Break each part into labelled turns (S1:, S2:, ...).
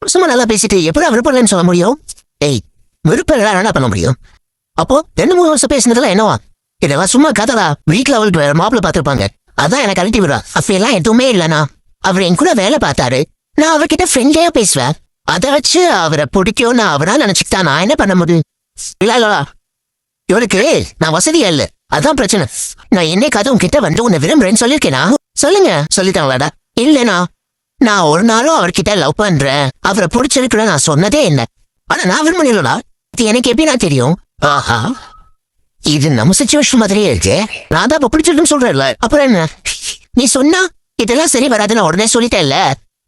S1: சும்மா நல்லா பேசிட்டு எப்படி விருப்பம் சொல்ல முடியும்? ஏய், விருப்பம் என்ன பண்ண முடியும்? அப்போ 2-3 வருஷம் பேசினதுல என்னவா? இதெல்லாம் சும்மா கதடா. வீட்டுல அவளுக்கு வேற மாப்பிள்ள பாத்துருப்பாங்க, அதான் எனக்கு கழட்டி விடுறா. அப்படியெல்லாம் எதுவுமே இல்லனா. அவர் என் கூட வேலை பார்த்தாரு, நான் அவர்கிட்ட ஃப்ரெண்ட்லியா பேசுவேன். அதை வச்சு அவரை பிடிக்கும்னு அவரா நினைச்சுக்கிட்டா நான் என்ன பண்ண முடியும்? இல்ல இவளுக்கு நான் வசதியா இல்ல, அதான் பிரச்சனை. நான் என்னைக்காவது உங்ககிட்ட வந்து உன்னை விரும்புறேன்னு சொல்லிருக்கேனா? சொல்லுங்க, சொல்லிட்டாங்களாடா? இல்லனா நான் ஒரு நாளும் அவர்கிட்ட லவ் பண்றேன், அவரை பிடிச்சிருக்கிற நான் சொன்னதே இல்லை. ஆனா நான் விரும்பினா இது எனக்கு எப்படி நான் தெரியும்? ஆஹா, இது நம்ம சிச்சுவேஷன் மாதிரியே இருக்கு. நான் தான் பிடிச்சிருக்குன்னு சொல்றேன்ல, அப்புறம் என்ன? நீ சொன்னா இதெல்லாம் சரி வராது, நான் உடனே சொல்லிட்டேன்ல.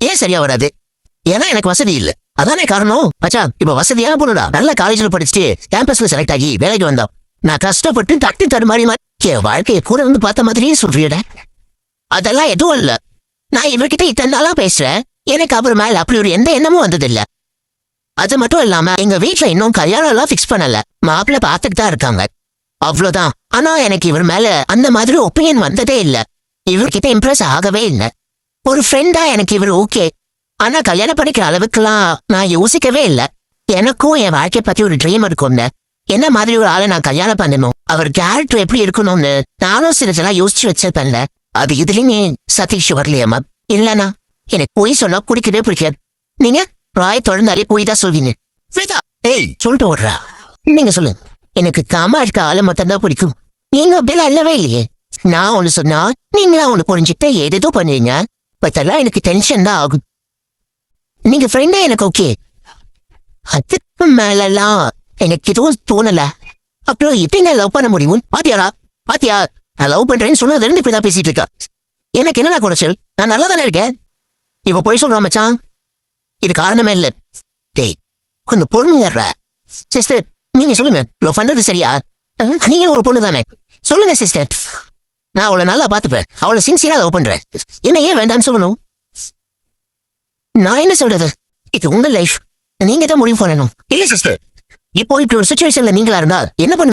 S1: ஏன் சரியா வராது? ஏன்னா எனக்கு வசதி இல்ல, அதானே காரணம். மச்சா, இப்ப வசதியான பொண்ணுடா, நல்ல காலேஜ்ல படிச்சுட்டு கேம்பஸ்ல செலக்ட் ஆகி வேலைக்கு வந்தோம். நான் கஷ்டப்பட்டு தட்டி தடுமாறி என் வாழ்க்கையை கூட வந்து பார்த்த மாதிரியே சொல்றியட. அதெல்லாம் எதுவும் இல்ல. நான் இவர்கிட்ட இத்தனை நாளா பேசுறேன், எனக்கு அவர் மேல அப்படி ஒரு எந்த எண்ணமும் வந்தது இல்ல. அது மட்டும் இல்லாம எங்க வீட்டுல இன்னும் கல்யாணம் எல்லாம் பிக்ஸ் பண்ணல, மாப்பிள்ள பாத்துட்டு தான் இருக்காங்க, அவ்வளவுதான். ஆனா எனக்கு இவர் மேல அந்த மாதிரி ஒப்பீனியன் வந்ததே இல்ல. இவர்கிட்ட இம்ப்ரெஸ் ஆகவே இல்லை. ஒரு ஃப்ரெண்டா எனக்கு இவர் ஓகே, ஆனா கல்யாணம் பண்ணிக்கிற அளவுக்குலாம் நான் யோசிக்கவே இல்லை. எனக்கும் என் வாழ்க்கையை பத்தி ஒரு ட்ரீம் இருக்கும்ல, என்ன மாதிரி ஒரு ஆளை நான் கல்யாணம் பண்ணணும், அவர் கேரக்டர் எப்படி இருக்கணும்னு நானும் சிலதெல்லாம் யோசிச்சு வச்சிருப்பேன்ல. அது இதுலயுமே சதீஷ் வரலையம்மா. இல்லனா எனக்கு போய் சொன்னா குடிக்கவே பிடிக்காது. நீங்க ராய் தொடர்ந்தாலே போய் தான் சொல்வீங்க. ஏய், சொல்லிட்டு ஓடுறா. நீங்க சொல்லுங்க, எனக்கு காமா இருக்க ஆளை மட்டும்தான் பிடிக்கும். நீங்க அப்படிலாம் இல்லவே இல்லையே. நான் ஒண்ணு சொன்னா நீங்களா ஒண்ணு புரிஞ்சுட்டு ஏதேதோ பண்ணுவீங்க. பத்தெல்லாம் எனக்கு டென்ஷன் தான் ஆகும். நீங்க ஃப்ரெண்டா எனக்கு ஓகே, அதுக்கு மேலாம் எனக்கு எதுவும் தோணல. அப்புறம் எப்படிங்க லவ் பண்ண முடியும்? பாத்தியாரா, பாத்தியா, நான் லவ் பண்றேன்னு சொன்னதுல இருந்து இப்படிதான் பேசிட்டு இருக்கா. எனக்கு என்னடா குறைச்சல்? நான் நல்லா தானே இருக்கேன். இப்ப போய் சொல்றான் மச்சான், இது காரணமே இல்ல. டேய், கொஞ்சம் பொறுமையாடுற. சிஸ்டர், நீங்க சொல்லுங்க, லவ் பண்றது சரியா? நீங்க ஒரு பொண்ணு தானே, சொல்லுங்க சிஸ்டர். நான் அவளை நல்லா பாத்துப்பேன், அவளை சின்சியரா லவ் பண்றேன். என்ன ஏன் வேண்டாம்னு சொல்லணும்? நான் என்ன சொல்றது, இது உங்க லைஃப், நீங்க தான் முடிவு பண்ணணும். இல்ல சிஸ்டர், இப்போ இப்படி ஒரு சிச்சுவேஷன்ல நீங்களா இருந்தா என்ன பண்ணு?